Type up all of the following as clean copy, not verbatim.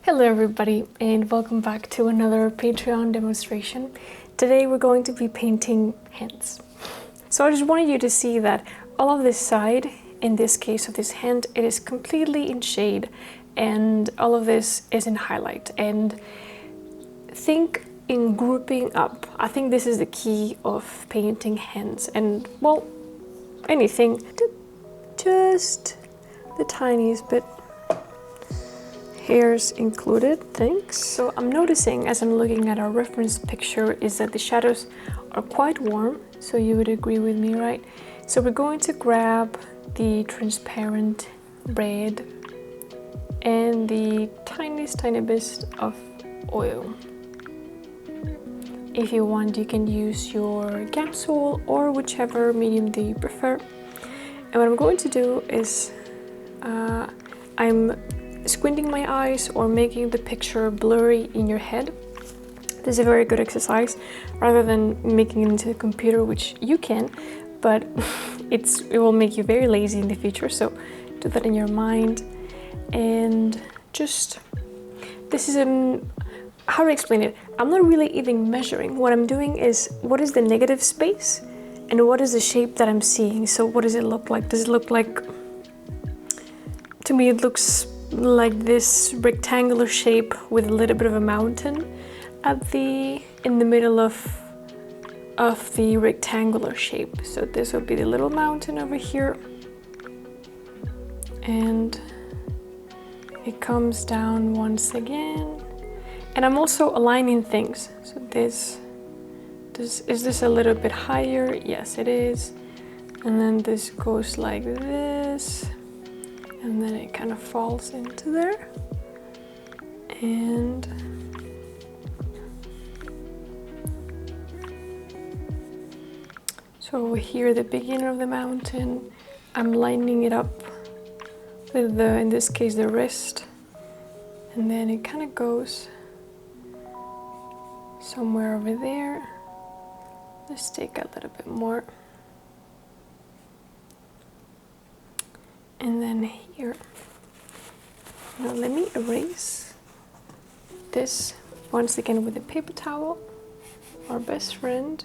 Hello everybody and welcome back to another Patreon demonstration. Today we're going to be painting hands. So I just wanted you to see that all of this side, in this case of this hand, it is completely in shade and all of this is in highlight. And think in grouping up. I think this is the key of painting hands and, well, anything. Just the tiniest bit. Hairs included, thanks. So I'm noticing as I'm looking at our reference picture is that the shadows are quite warm, so you would agree with me, right? So we're going to grab the transparent red and the tiniest tiny bit of oil. If you want, you can use your Gamsol or whichever medium that you prefer. And what I'm going to do is I'm squinting my eyes or making the picture blurry in your head. This is a very good exercise rather than making it into a computer, which you can, but it will make you very lazy in the future. So do that in your mind. And just, this is how to explain it. I'm not really even measuring. What I'm doing is, what is the negative space and what is the shape that I'm seeing? So what does it look like? Does it look like, to me it looks like this rectangular shape with a little bit of a mountain in the middle of the rectangular shape. So this will be the little mountain over here, and it comes down once again. And I'm also aligning things. So is this a little bit higher? Yes, it is. And then this goes like this. And then it kind of falls into there. And so over here, the beginning of the mountain, I'm lining it up with in this case, the wrist. And then it kind of goes somewhere over there. Let's take a little bit more. And then here, now let me erase this once again with a paper towel, our best friend,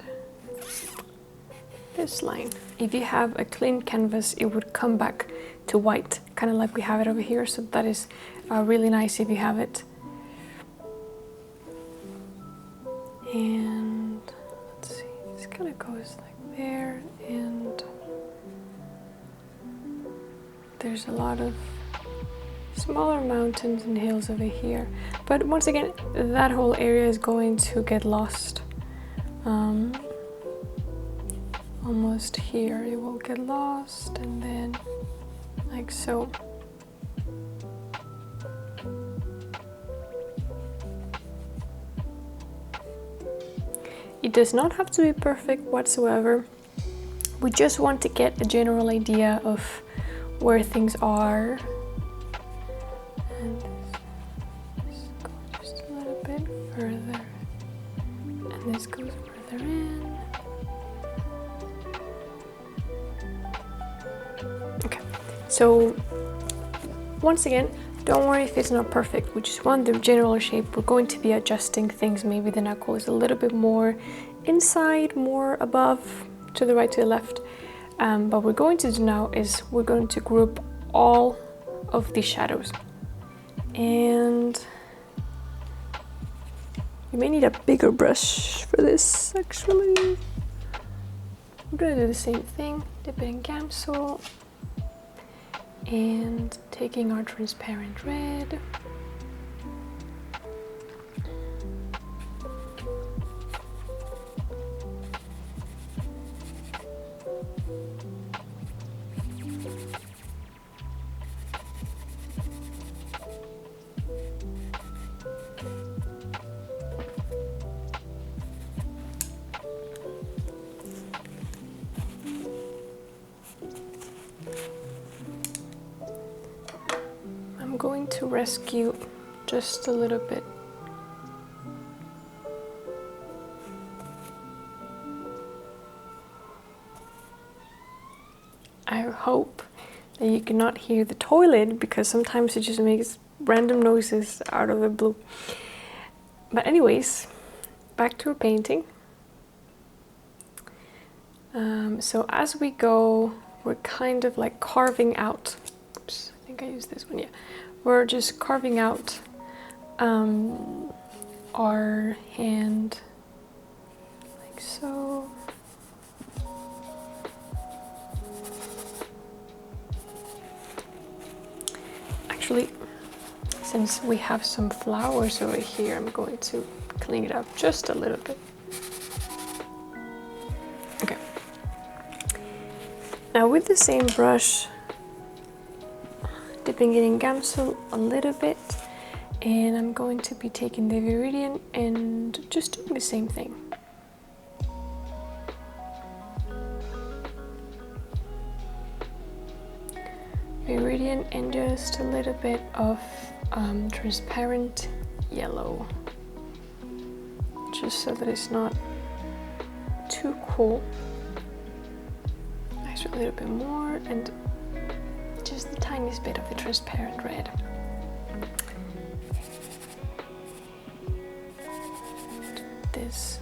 this line. If you have a clean canvas, it would come back to white, kind of like we have it over here. So that is really nice if you have it. And let's see, this kind of goes like there, and there's a lot of smaller mountains and hills over here. But once again, that whole area is going to get lost. Almost here, it will get lost, and then like so. It does not have to be perfect whatsoever. We just want to get a general idea of where things are. And this goes just a little bit further. And this goes further in. Okay, so once again, don't worry if it's not perfect. We just want the general shape. We're going to be adjusting things. Maybe the knuckle is a little bit more inside, more above, to the right, to the left. What we're going to do now is we're going to group all of the shadows. And you may need a bigger brush for this, actually. We're gonna do the same thing, dip it in Gamsol. And taking our transparent red. I'm going to rescue just a little bit. I hope that you cannot hear the toilet, because sometimes it just makes random noises out of the blue. But anyways, back to our painting. So as we go, we're kind of like carving out, oops, I think I used this one, yeah. We're just carving out our hand like so. Actually, since we have some flowers over here, I'm going to clean it up just a little bit. Okay. Now with the same brush, dipping it in Gamsol a little bit, and I'm going to be taking the Viridian and just doing the same thing. Viridian and just a little bit of transparent yellow, just so that it's not too cool. Actually, a little bit more, and just the tiniest bit of the transparent red. This.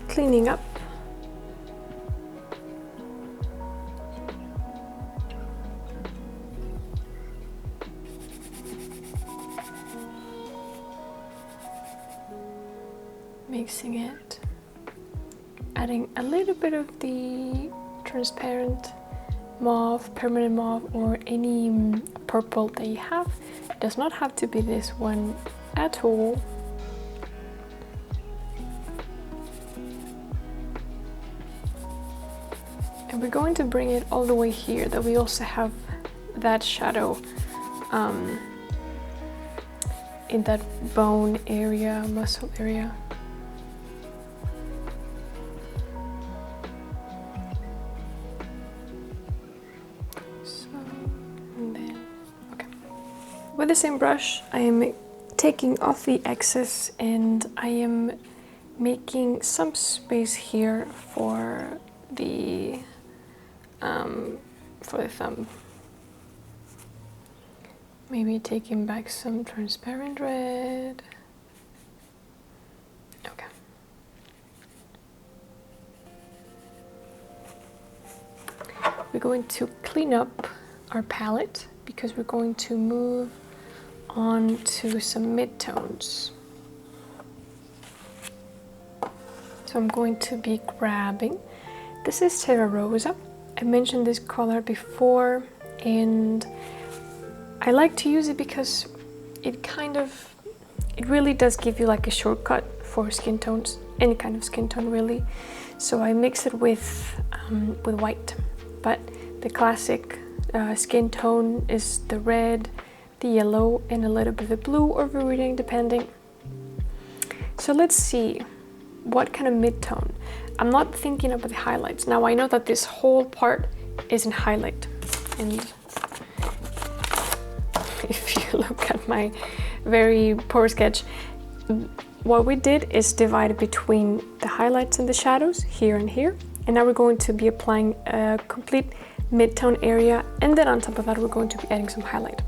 Cleaning up. Mixing it, adding a little bit of the transparent mauve, permanent mauve, or any purple that you have. It does not have to be this one at all. And we're going to bring it all the way here, that we also have that shadow in that bone area, muscle area. With the same brush, I am taking off the excess and I am making some space here for the thumb. Maybe taking back some transparent red. Okay. We're going to clean up our palette because we're going to move on to some midtones. So I'm going to be grabbing, this is Terra Rosa. I mentioned this color before and I like to use it because it really does give you like a shortcut for skin tones, any kind of skin tone really. So I mix it with white, but the classic skin tone is the red, the yellow, and a little bit of the blue or viridian depending. So let's see what kind of mid-tone. I'm not thinking about the highlights. Now I know that this whole part is in highlight, and if you look at my very poor sketch, what we did is divide between the highlights and the shadows here and here, and now we're going to be applying a complete mid-tone area, and then on top of that we're going to be adding some highlight.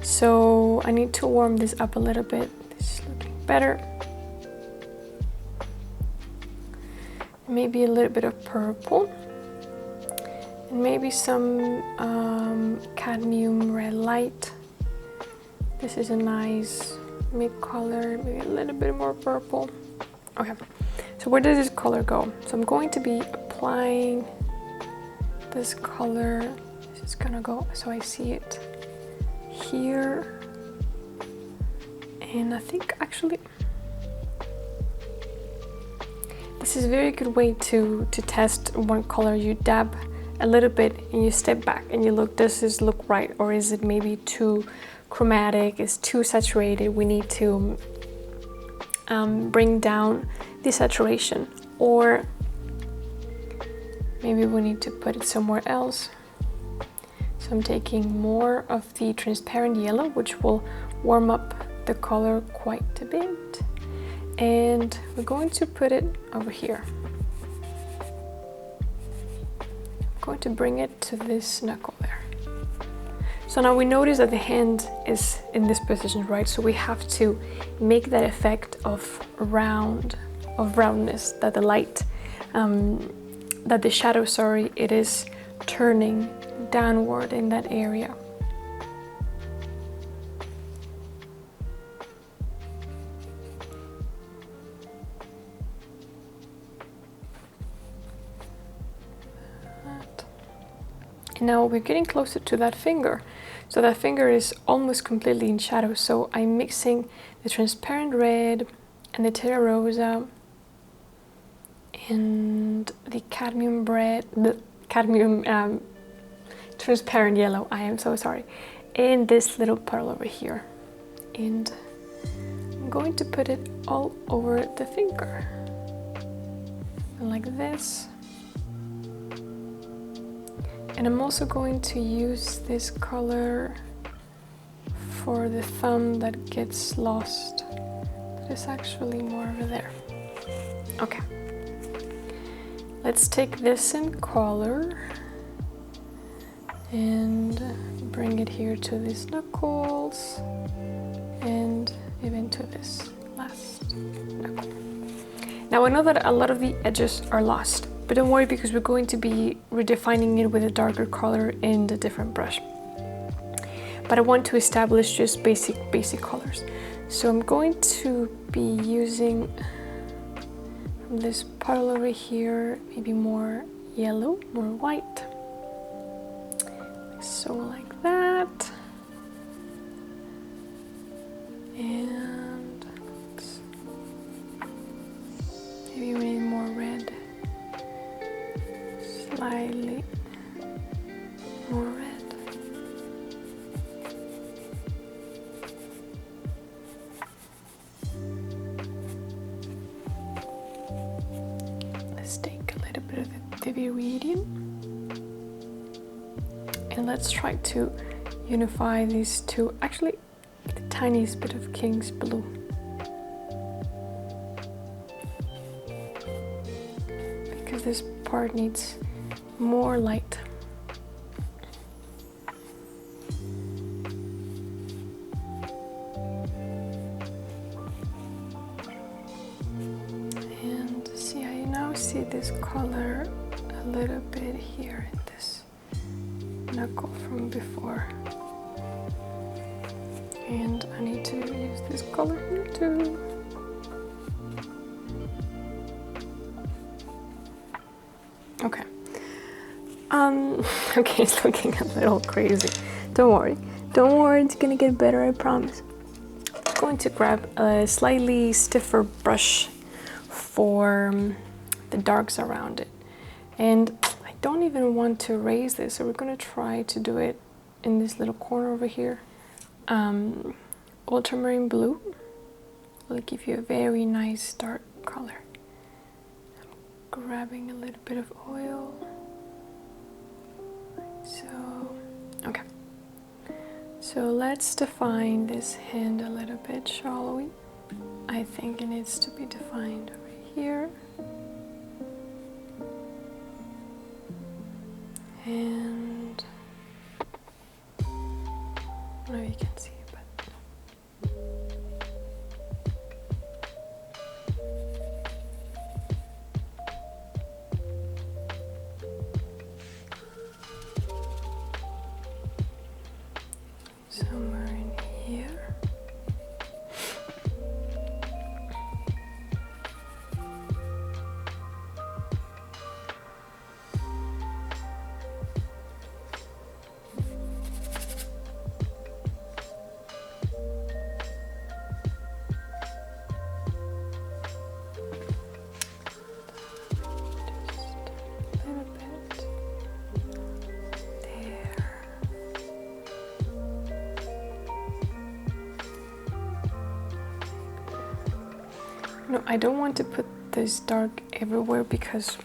So I need to warm this up a little bit. This is looking better. Maybe a little bit of purple. And maybe some cadmium red light. This is a nice mid-color, maybe a little bit more purple. Okay, so where does this color go? So I'm going to be applying this color. This is gonna go, so I see it here, and I think actually this is a very good way to test one color. You dab a little bit and you step back and you look, does this look right, or is it maybe too chromatic, is too saturated? We need to bring down the saturation, or maybe we need to put it somewhere else. So So I'm taking more of the transparent yellow, which will warm up the color quite a bit. And we're going to put it over here. I'm going to bring it to this knuckle there. So now we notice that the hand is in this position, right? So we have to make that effect of roundness, that the light, that the shadow, sorry, it is turning downward in that area. And now we're getting closer to that finger. So that finger is almost completely in shadow. So I'm mixing the transparent red and the Terra Rosa and the cadmium transparent yellow, I am so sorry, and this little pearl over here. And I'm going to put it all over the finger. And like this. And I'm also going to use this color for the thumb that gets lost. That is actually more over there. Okay. Let's take this in color and bring it here to these knuckles and even to this last knuckle. Now I know that a lot of the edges are lost, but don't worry because we're going to be redefining it with a darker color in the different brush. But I want to establish just basic colors. So I'm going to be using this pearl over here, maybe more yellow, more white. So like that. And maybe we need more red. Slightly more red. Let's take a little bit of the Viridian and let's try to unify these two. Actually, the tiniest bit of King's Blue. Because this part needs more light. And see, I now see this color a little bit here in this knuckle from before. And I need to use this color here too. Okay. Okay, it's looking a little crazy. Don't worry, it's gonna get better, I promise. I'm going to grab a slightly stiffer brush for the darks around it. And I don't even want to erase this, so we're gonna try to do it in this little corner over here. Ultramarine blue will give you a very nice dark color. I'm grabbing a little bit of oil. So, okay. So let's define this hand a little bit, shall we? I think it needs to be defined over here. And I don't know if you can see. Somewhere in here. No, I don't want to put this dark everywhere because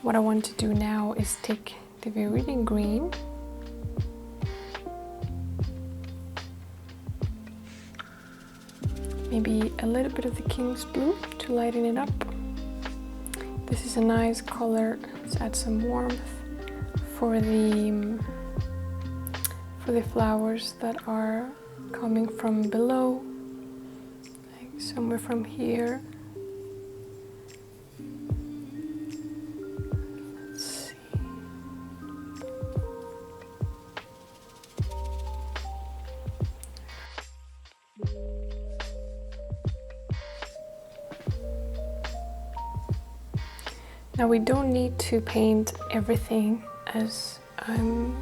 what I want to do now is take the Viridian green maybe a little bit of the King's Blue to lighten it up. This is a nice color. Let's add some warmth for the flowers that are coming from below, like somewhere from here. Let's see. Now we don't need to paint everything, as I'm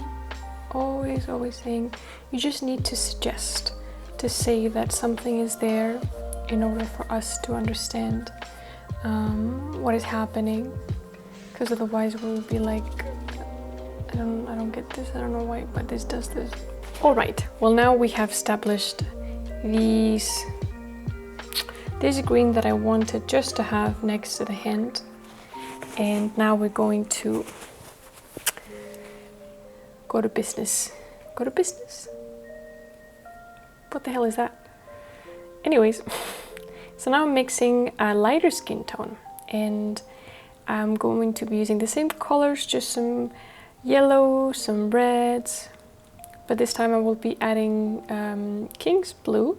always saying. You just need to suggest, to say that something is there in order for us to understand what is happening, because otherwise we would be like, I don't get this, I don't know why, but this does this. All right, well, now we have established this green that I wanted just to have next to the hand. And now we're going to go to business. Go to business? What the hell is that? Anyways, so now I'm mixing a lighter skin tone, and I'm going to be using the same colors, just some yellow, some reds, but this time I will be adding King's Blue,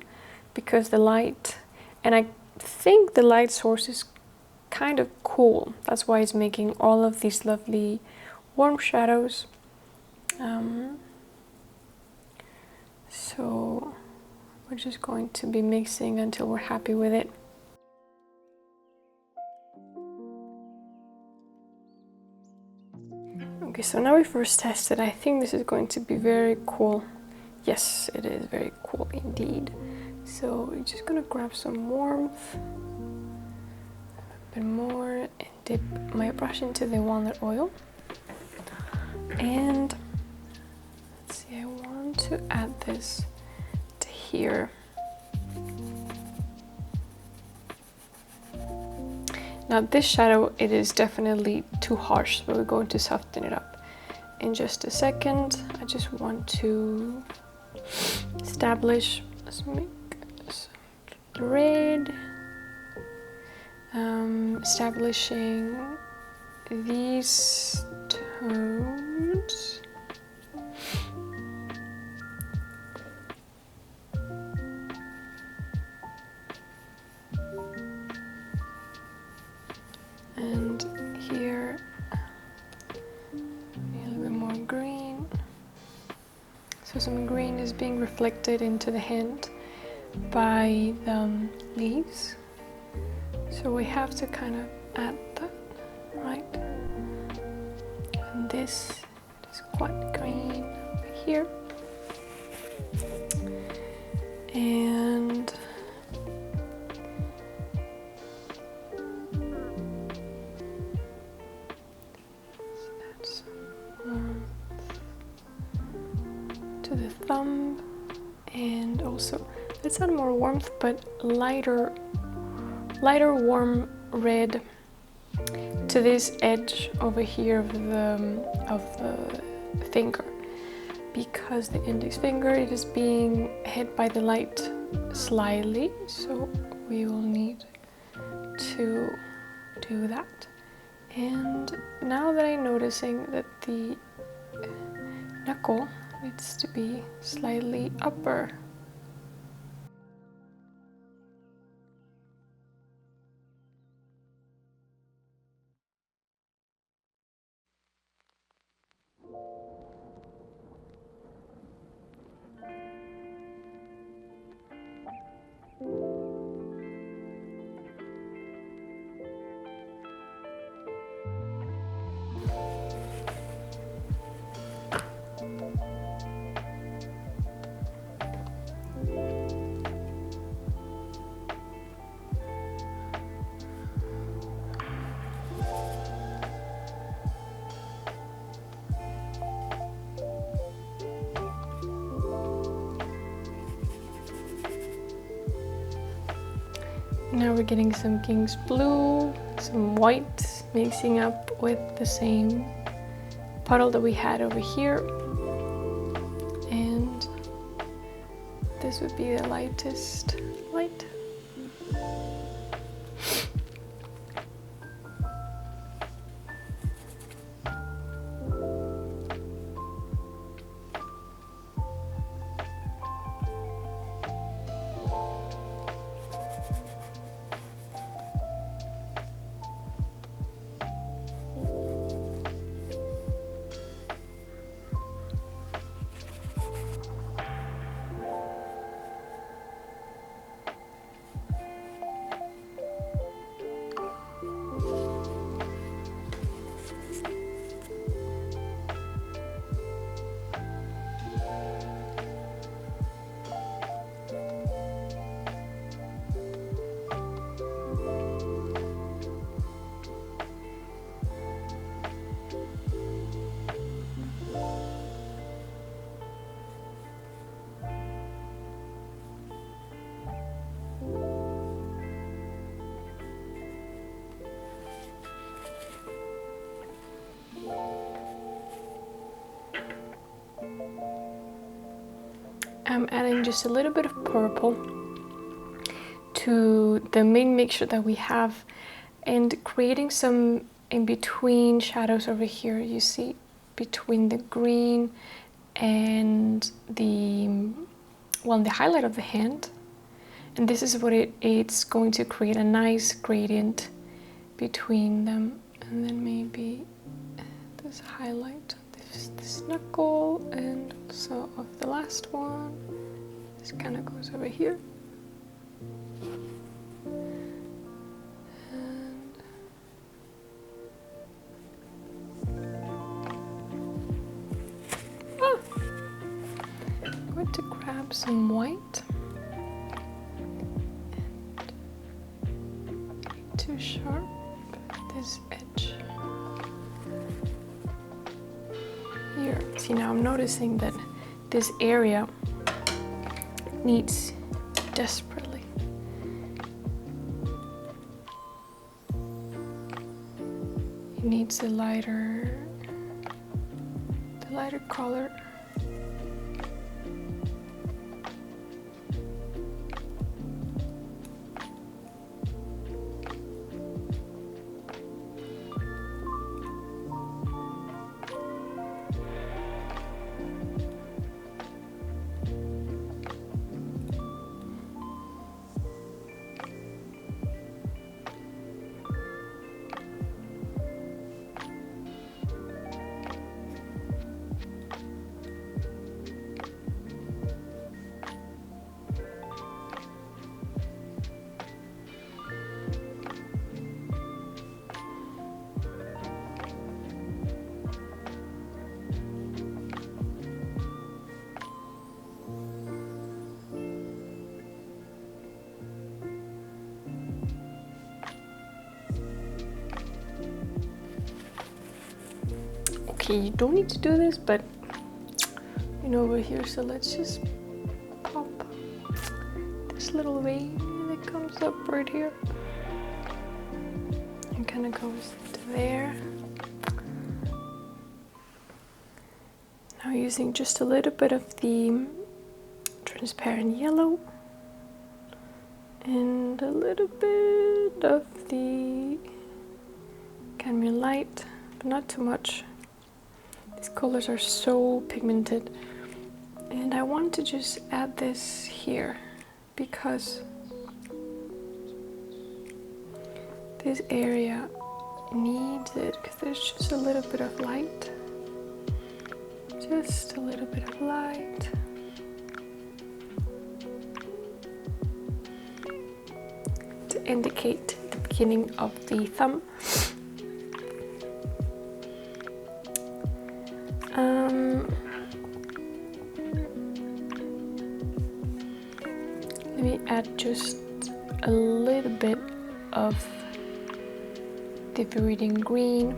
because the light, and I think the light source is kind of cool. That's why it's making all of these lovely warm shadows. So we're just going to be mixing until we're happy with it. Okay, so now we first tested. I think this is going to be very cool. Yes, it is very cool indeed. So we're just gonna grab some warmth, more, and dip my brush into the walnut oil. And let's see, I want to add this to here. Now this shadow, it is definitely too harsh, but we're going to soften it up in just a second. I just want to establish, let's make some red. Establishing these tones. And here, a little bit more green. So some green is being reflected into the hand by the leaves. So we have to kind of add that, right? And this is quite green over here. And add some warmth to the thumb, and also let's add more warmth, but lighter warm red to this edge over here of the finger, because the index finger, it is being hit by the light slightly, so we will need to do that. And now that I'm noticing that the knuckle needs to be slightly upper. Now we're getting some King's Blue, some white, mixing up with the same puddle that we had over here. And this would be the lightest light. I'm adding just a little bit of purple to the main mixture that we have and creating some in between shadows over here. You see between the green and the highlight of the hand, and this is what it's going to create a nice gradient between them. And then maybe this highlight this knuckle, and so of the last one, this kind of goes over here. I'm going to grab some white and too sharp this edge here. See, now I'm noticing that this area needs desperately it needs a lighter color. Okay, you don't need to do this, but over here, so let's just pop this little vein that comes up right here and kind of goes to there. Now using just a little bit of the transparent yellow and a little bit of the cadmium light, but not too much. These colors are so pigmented, and I want to just add this here because this area needs it, because there's just a little bit of light, just a little bit of light. To indicate the beginning of the thumb. Let me add just a little bit of the viridian green.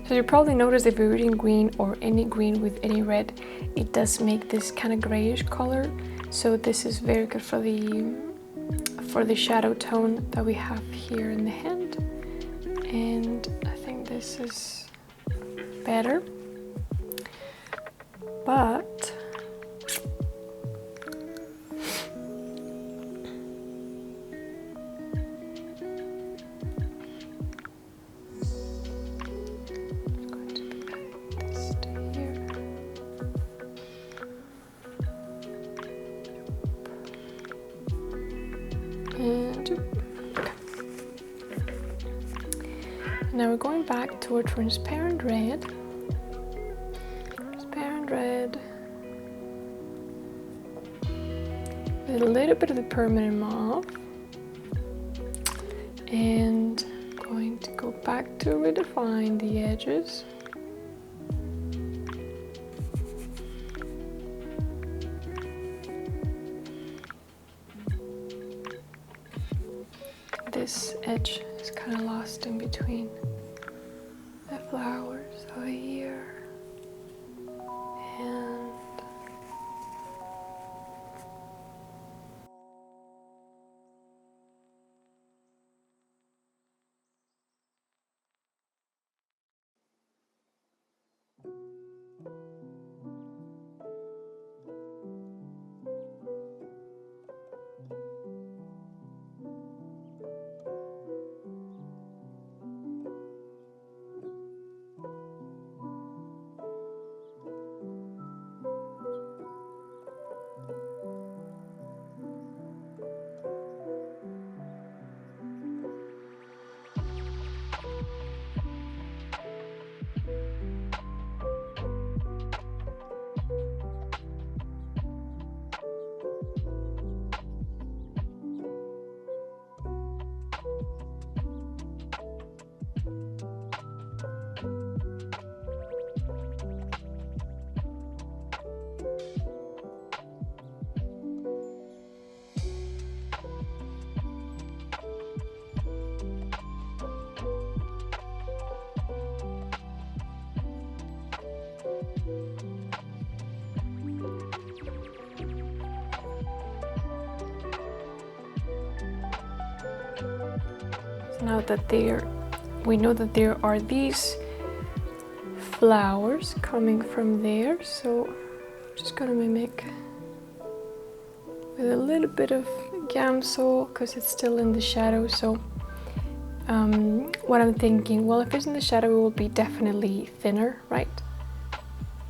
So you probably notice the viridian green, or any green with any red, it does make this kind of grayish color. So this is very good for the shadow tone that we have here in the hand. And I think this is better. But now we're going back to a transparent red. With a little bit of the permanent mauve. And going to go back to redefine the edges. This edge is kind of lost in between the flowers over here. And Now that we know that there are these flowers coming from there, so I'm just gonna mimic with a little bit of Gamsol because it's still in the shadow. So what I'm thinking, well, if it's in the shadow, it will be definitely thinner, right?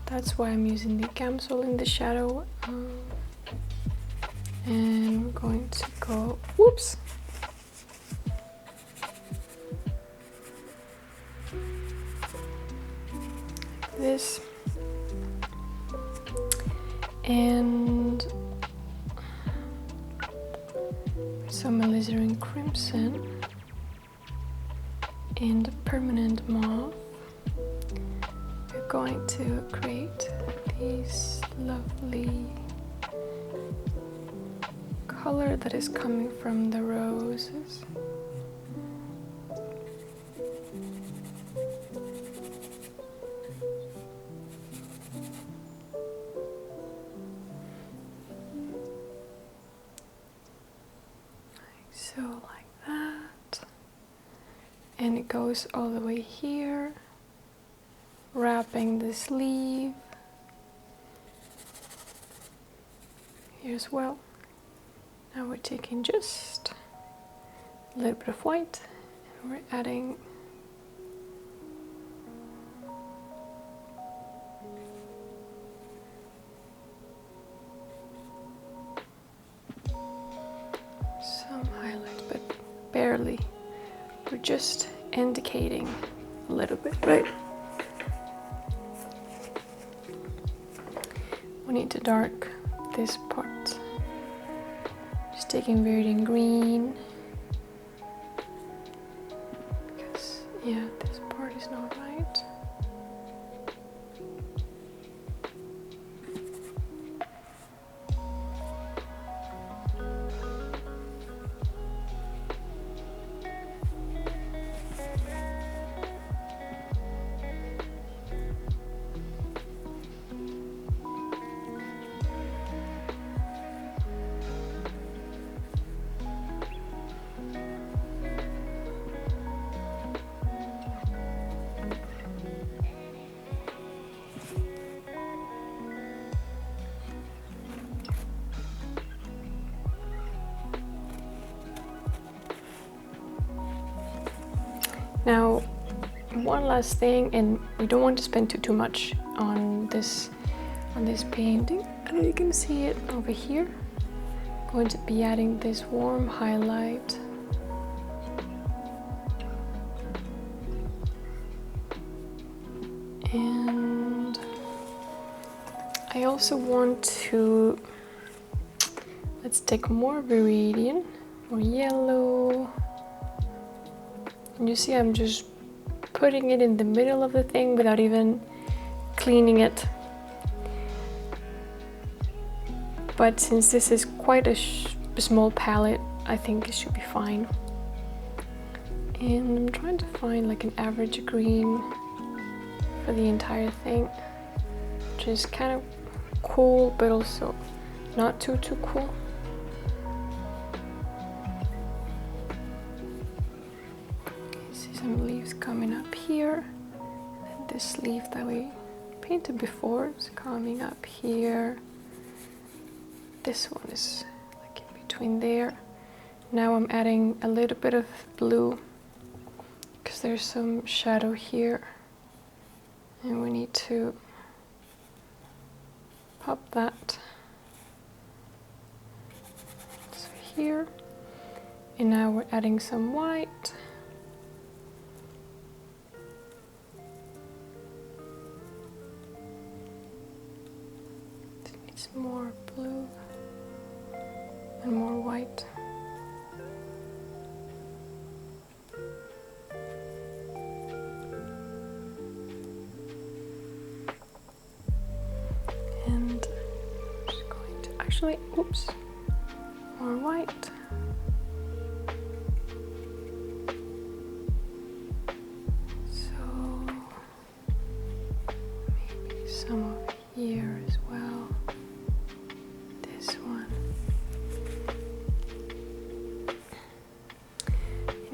That's why I'm using the Gamsol in the shadow. And we're going to go, whoops. Like this. And some alizarin crimson and permanent mauve. We're going to create these lovely color that is coming from the roses. So like that. And it goes all the way here, wrapping the sleeve here as well. Now we're taking just a little bit of white and we're adding some highlight, but barely. We're just indicating a little bit, right? We need to dark this part. Just taking Viridian green. Because, yeah, this part is not right. Now, one last thing, and we don't want to spend too much on this painting. And you can see it over here. I'm going to be adding this warm highlight. And I also want to, let's take more Viridian, more yellow. And you see I'm just putting it in the middle of the thing without even cleaning it. But since this is quite a small palette, I think it should be fine. And I'm trying to find like an average green for the entire thing, which is kind of cool, but also not too cool. Some leaves coming up here, and this leaf that we painted before is coming up here. This one is like in between there. Now I'm adding a little bit of blue because there's some shadow here, and we need to pop that. So here, and now we're adding some white. More blue and more white. And I'm just going to actually, oops, more white. So maybe some over here as well.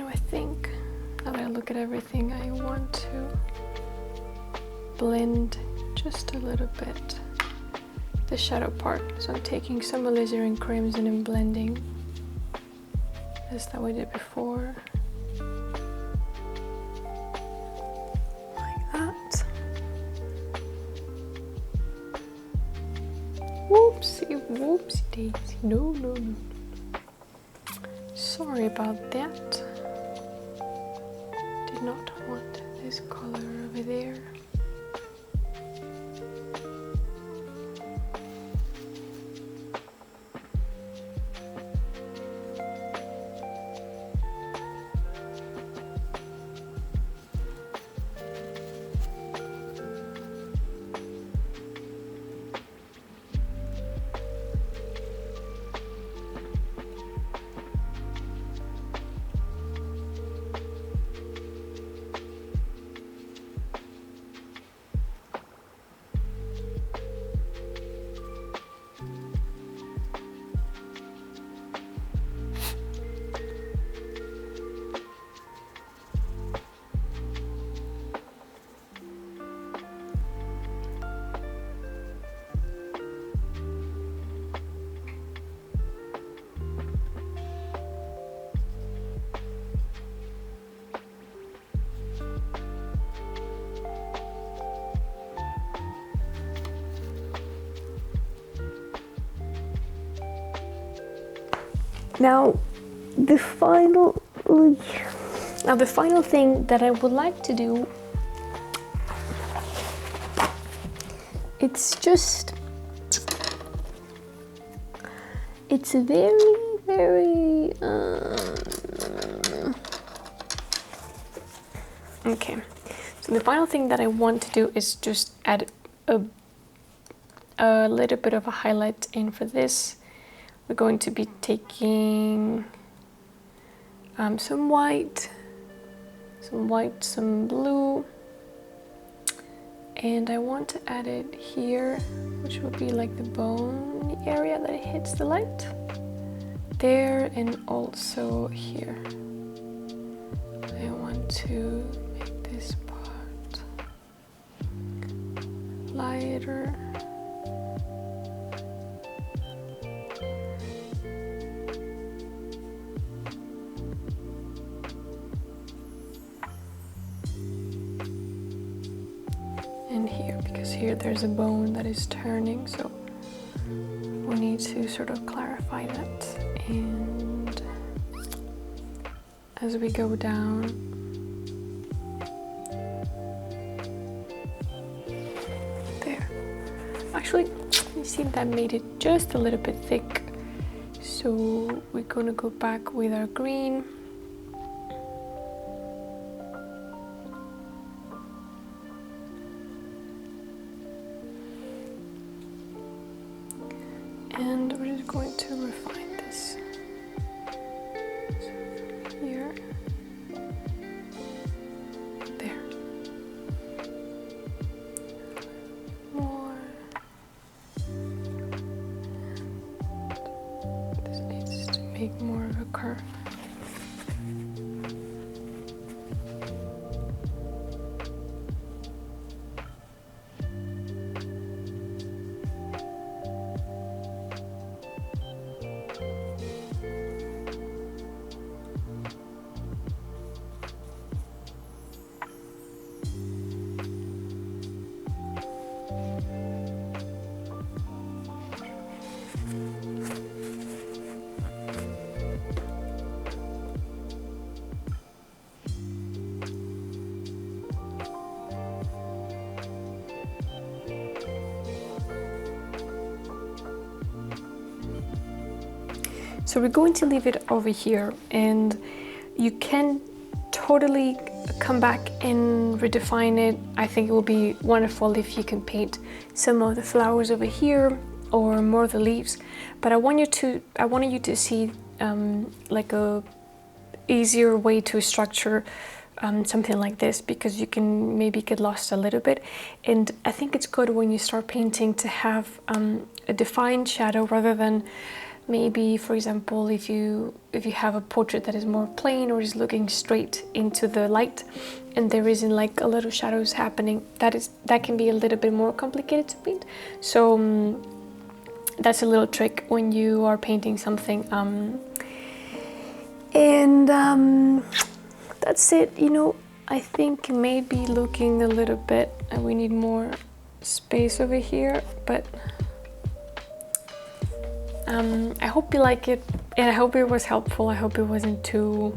I think look at everything, I want to blend just a little bit the shadow part. So I'm taking some alizarin crimson and blending as that we did before. Like that. Whoopsie, whoopsie daisy. No, no, no. Sorry about that. Did not want this color over there. Now, the final thing that I would like to do, it's a very okay. So the final thing that I want to do is just add a little bit of a highlight in for this. We're going to be taking some white, some blue, and I want to add it here, which will be like the bone area that it hits the light. There, and also here. I want to make this part lighter. And here, because here there's a bone that is turning, so we need to sort of clarify that. And as we go down, there. Actually, you see that made it just a little bit thick. So we're gonna go back with our green. And we're just going to refine this. So here, there. More. And this needs to make more of a curve. So we're going to leave it over here, and you can totally come back and redefine it. I think it will be wonderful if you can paint some of the flowers over here or more of the leaves. But I wanted you to see like a easier way to structure something like this, because you can maybe get lost a little bit. And I think it's good when you start painting to have a defined shadow rather than Maybe, for example, if you have a portrait that is more plain or is looking straight into the light and there isn't like a little shadows happening, that can be a little bit more complicated to paint. So that's a little trick when you are painting something. That's it. You know, I think maybe looking a little bit, and we need more space over here, but I hope you like it, and I hope it was helpful. I hope it wasn't too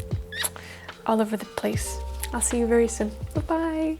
all over the place. I'll see you very soon. Bye bye.